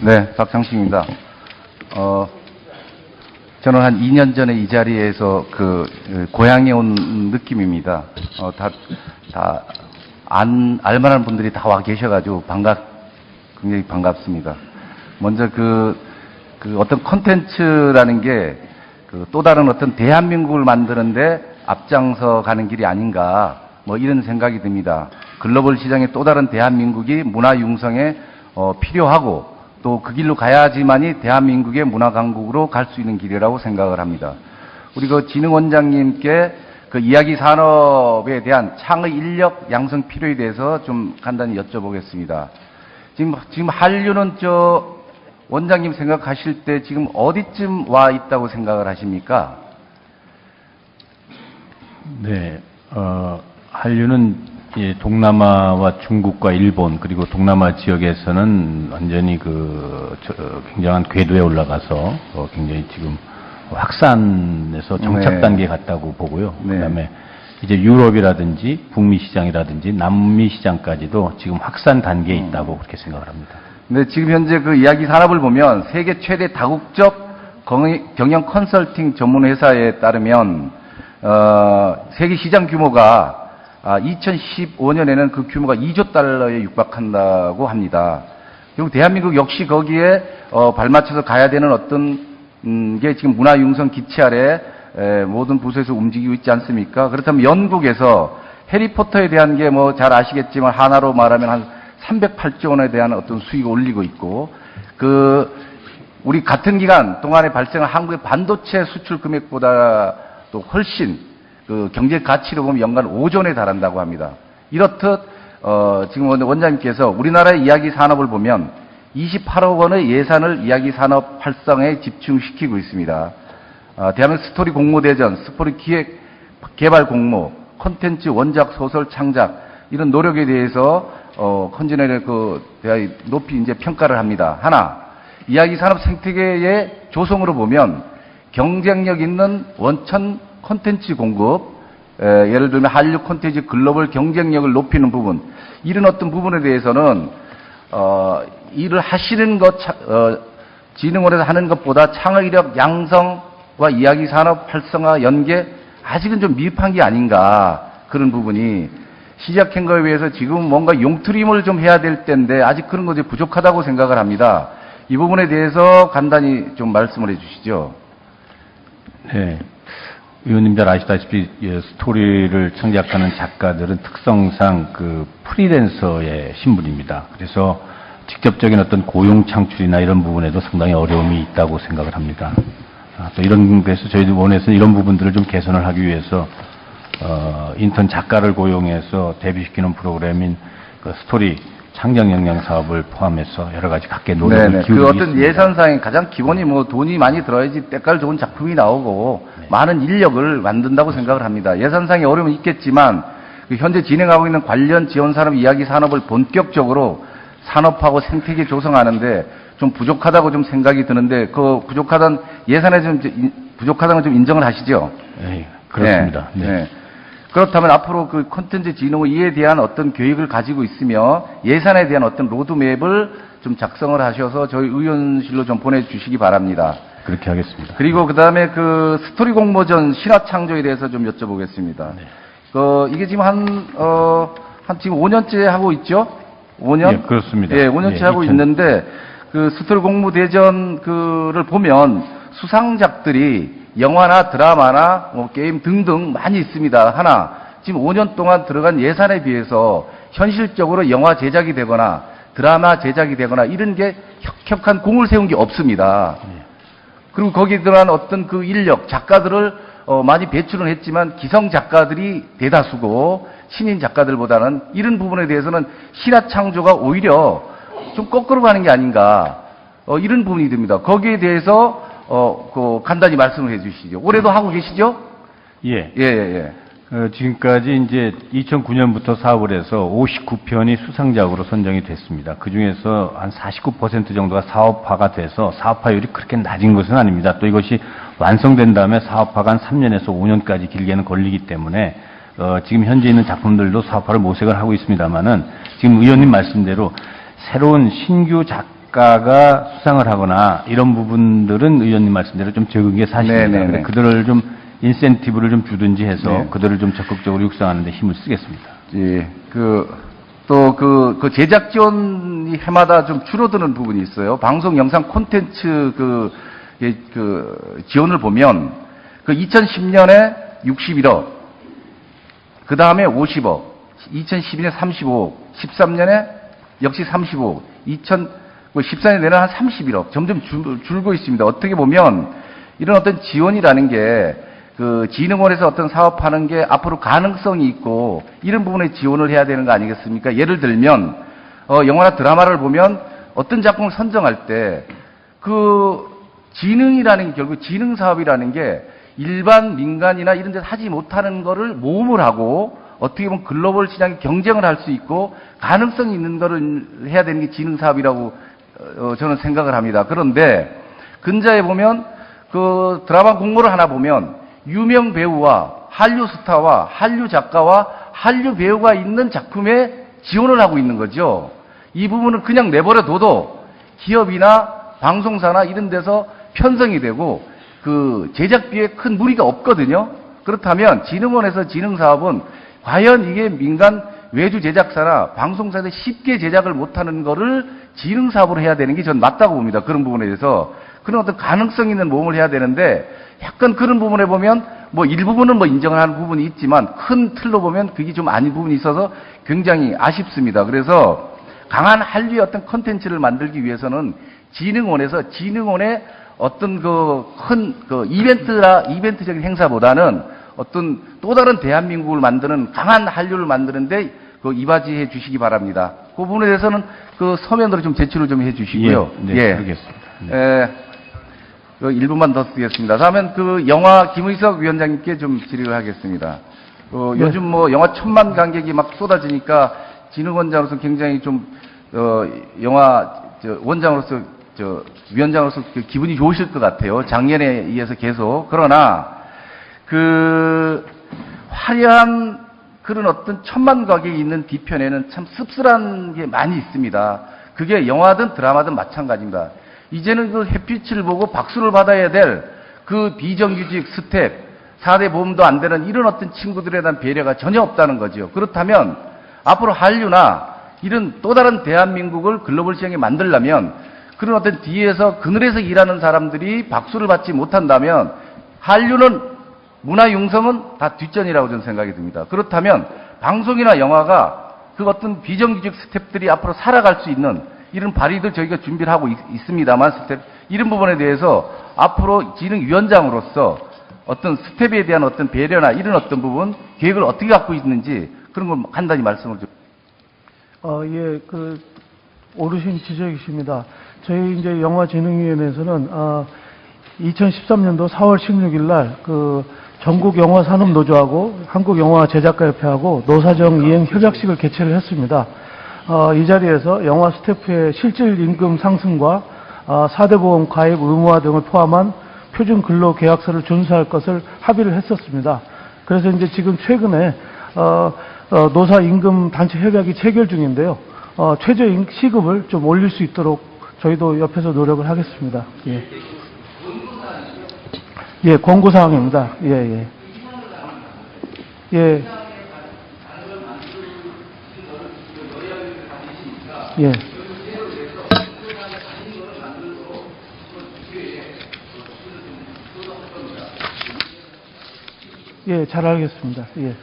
네, 박상식입니다. 저는 한 2년 전에 이 자리에서 고향에 온 느낌입니다. 알만한 분들이 다 와 계셔가지고 굉장히 반갑습니다. 먼저 어떤 컨텐츠라는 게 또 다른 어떤 대한민국을 만드는데 앞장서 가는 길이 아닌가, 이런 생각이 듭니다. 글로벌 시장에 또 다른 대한민국이 문화 융성에 필요하고 또 그 길로 가야지만이 대한민국의 문화 강국으로 갈 수 있는 길이라고 생각을 합니다. 우리 진흥원장님께 이야기 산업에 대한 창의 인력 양성 필요에 대해서 좀 간단히 여쭤보겠습니다. 지금 한류는 원장님 생각하실 때 지금 어디쯤 와 있다고 생각을 하십니까? 네, 한류는 동남아와 중국과 일본 그리고 동남아 지역에서는 완전히 굉장한 궤도에 올라가서 굉장히 지금 확산해서 정착 단계에 갔다고 보고요. 네. 그다음에 이제 유럽이라든지 북미 시장이라든지 남미 시장까지도 지금 확산 단계에 있다고 그렇게 생각을 합니다. 네, 지금 현재 이야기 산업을 보면 세계 최대 다국적 경영 컨설팅 전문 회사에 따르면 세계 시장 규모가 2015년에는 그 규모가 2조 달러에 육박한다고 합니다. 그리고 대한민국 역시 거기에 발맞춰서 가야 되는 어떤 게 지금 문화 융성 기치 아래 모든 부서에서 움직이고 있지 않습니까? 그렇다면 영국에서 해리포터에 대한 게 잘 아시겠지만 하나로 말하면 한 308조 원에 대한 어떤 수익을 올리고 있고, 우리 같은 기간 동안에 발생한 한국의 반도체 수출 금액보다 또 훨씬 경제 가치로 보면 연간 5조 원에 달한다고 합니다. 이렇듯 지금 원장님께서 우리나라의 이야기 산업을 보면 28억 원의 예산을 이야기 산업 활성화에 집중시키고 있습니다. 대한민국 스토리 공모대전, 스토리 기획 개발 공모, 콘텐츠 원작 소설 창작 이런 노력에 대해서 컨진원에 대하여 높이 이제 평가를 합니다. 하나, 이야기 산업 생태계의 조성으로 보면 경쟁력 있는 원천 콘텐츠 공급, 예를 들면 한류 콘텐츠 글로벌 경쟁력을 높이는 부분, 이런 어떤 부분에 대해서는 일을 하시는 진흥원에서 하는 것보다 창의력 양성과 이야기 산업 활성화 연계 아직은 좀 미흡한 게 아닌가, 그런 부분이 시작한 거에 비해서 지금 뭔가 용트림을 좀 해야 될 때인데 아직 그런 것이 부족하다고 생각을 합니다. 이 부분에 대해서 간단히 좀 말씀을 해 주시죠. 네. 의원님들 아시다시피 스토리를 창작하는 작가들은 특성상 프리랜서의 신분입니다. 그래서 직접적인 어떤 고용 창출이나 이런 부분에도 상당히 어려움이 있다고 생각을 합니다. 또 그래서 저희 원에서는 이런 부분들을 좀 개선을 하기 위해서 인턴 작가를 고용해서 데뷔시키는 프로그램인 스토리 창작 역량 사업을 포함해서 여러 가지 각계 노력을 기울이고 있습니다. 어떤 예산상의 가장 기본이 돈이 많이 들어야지 때깔 좋은 작품이 나오고 많은 인력을 만든다고 생각을 합니다. 예산상의 어려움은 있겠지만 현재 진행하고 있는 관련 지원 산업 이야기 산업을 본격적으로 산업하고 생태계 조성하는데 좀 부족하다고 좀 생각이 드는데 부족하다는 예산에 부족하다는 걸 좀 인정을 하시죠? 네, 그렇습니다. 네. 네. 그렇다면 앞으로 콘텐츠 진흥은 이에 대한 어떤 계획을 가지고 있으며 예산에 대한 어떤 로드맵을 좀 작성을 하셔서 저희 의원실로 좀 보내주시기 바랍니다. 그렇게 하겠습니다. 그리고 그다음에 스토리 공모전 신화 창조에 대해서 좀 여쭤보겠습니다. 네. 이게 지금 지금 5년째 하고 있죠? 5년? 예, 그렇습니다. 예, 5년째 하고 있는데 스토리 공모대전을 보면 수상작들이 영화나 드라마나 게임 등등 많이 있습니다. 하나, 지금 5년 동안 들어간 예산에 비해서 현실적으로 영화 제작이 되거나 드라마 제작이 되거나 이런 게 혁혁한 공을 세운 게 없습니다. 그리고 거기에 들어간 어떤 인력, 작가들을 많이 배출은 했지만 기성 작가들이 대다수고 신인 작가들보다는 이런 부분에 대해서는 신화 창조가 오히려 좀 거꾸로 가는 게 아닌가, 이런 부분이 듭니다. 거기에 대해서 간단히 말씀을 해 주시죠. 올해도 하고 계시죠? 예. 예. 지금까지 이제 2009년부터 사업을 해서 59편이 수상작으로 선정이 됐습니다. 그 중에서 한 49% 정도가 사업화가 돼서 사업화율이 그렇게 낮은 것은 아닙니다. 또 이것이 완성된 다음에 사업화가 한 3년에서 5년까지 길게는 걸리기 때문에 지금 현재 있는 작품들도 사업화를 모색을 하고 있습니다만은 지금 의원님 말씀대로 새로운 신규 작가가 수상을 하거나 이런 부분들은 의원님 말씀대로 좀 적은 게 사실입니다. 네네네. 근데 그들을 좀 인센티브를 좀 주든지 해서 네. 그들을 좀 적극적으로 육성하는 데 힘을 쓰겠습니다. 예, 그 제작 지원이 해마다 좀 줄어드는 부분이 있어요. 방송 영상 콘텐츠 지원을 보면, 2010년에 61억, 그 다음에 50억, 2012년에 35억, 13년에 역시 35억, 2014년 내는 한 31억, 점점 줄고 있습니다. 어떻게 보면, 이런 어떤 지원이라는 게, 진흥원에서 어떤 사업하는 게 앞으로 가능성이 있고 이런 부분에 지원을 해야 되는 거 아니겠습니까? 예를 들면 영화나 드라마를 보면 어떤 작품을 선정할 때 진흥이라는 게 결국 진흥 사업이라는 게 일반 민간이나 이런 데서 하지 못하는 거를 모험을 하고 어떻게 보면 글로벌 시장에 경쟁을 할 수 있고 가능성이 있는 거를 해야 되는 게 진흥 사업이라고 저는 생각을 합니다. 그런데 근자에 보면 드라마 공모를 하나 보면 유명 배우와 한류 스타와 한류 작가와 한류 배우가 있는 작품에 지원을 하고 있는 거죠. 이 부분은 그냥 내버려둬도 기업이나 방송사나 이런 데서 편성이 되고 제작비에 큰 무리가 없거든요. 그렇다면 진흥원에서 진흥사업은 과연 이게 민간 외주 제작사나 방송사에서 쉽게 제작을 못하는 거를 진흥사업으로 해야 되는 게 전 맞다고 봅니다. 그런 부분에 대해서. 그런 어떤 가능성 있는 모험을 해야 되는데 약간 그런 부분에 보면 일부분은 인정을 하는 부분이 있지만 큰 틀로 보면 그게 좀 아닌 부분이 있어서 굉장히 아쉽습니다. 그래서 강한 한류의 어떤 컨텐츠를 만들기 위해서는 진흥원에서 진흥원의 어떤 큰 이벤트적인 행사보다는 어떤 또 다른 대한민국을 만드는 강한 한류를 만드는데 이바지해 주시기 바랍니다. 그 부분에 대해서는 서면으로 좀 제출을 좀 해 주시고요. 네, 알겠습니다. 네. 1분만 더 쓰겠습니다. 다음엔 영화 김의석 위원장님께 좀 질의를 하겠습니다. 요즘 영화 1000만 관객이 막 쏟아지니까 진흥원장으로서 굉장히 좀 영화 원장으로서 위원장으로서 기분이 좋으실 것 같아요. 작년에 이어서 계속. 그러나 화려한 그런 어떤 1000만 관객이 있는 뒤편에는 참 씁쓸한 게 많이 있습니다. 그게 영화든 드라마든 마찬가지입니다. 이제는 햇빛을 보고 박수를 받아야 될 비정규직 스텝, 4대 보험도 안 되는 이런 어떤 친구들에 대한 배려가 전혀 없다는 거죠. 그렇다면 앞으로 한류나 이런 또 다른 대한민국을 글로벌 시장에 만들려면 그런 어떤 뒤에서 그늘에서 일하는 사람들이 박수를 받지 못한다면 한류는 문화 융성은 다 뒷전이라고 저는 생각이 듭니다. 그렇다면 방송이나 영화가 어떤 비정규직 스텝들이 앞으로 살아갈 수 있는 이런 발의도 저희가 준비를 하고 있습니다만 이런 부분에 대해서 앞으로 진흥위원장으로서 어떤 스텝에 대한 어떤 배려나 이런 어떤 부분 계획을 어떻게 갖고 있는지 그런 걸 간단히 말씀을 좀. 예, 오르신 지적이십니다. 저희 이제 영화진흥위원회에서는 2013년도 4월 16일 날 전국 영화산업노조하고 한국영화제작가협회하고 노사정 이행 협약식을 개최를 했습니다. 이 자리에서 영화 스태프의 실질 임금 상승과 4대 보험 가입 의무화 등을 포함한 표준 근로 계약서를 준수할 것을 합의를 했었습니다. 그래서 이제 지금 최근에 노사 임금 단체 협약이 체결 중인데요. 최저 시급을 좀 올릴 수 있도록 저희도 옆에서 노력을 하겠습니다. 예. 예, 권고사항입니다. 예. 예. 예. 예, 잘 알겠습니다. 예.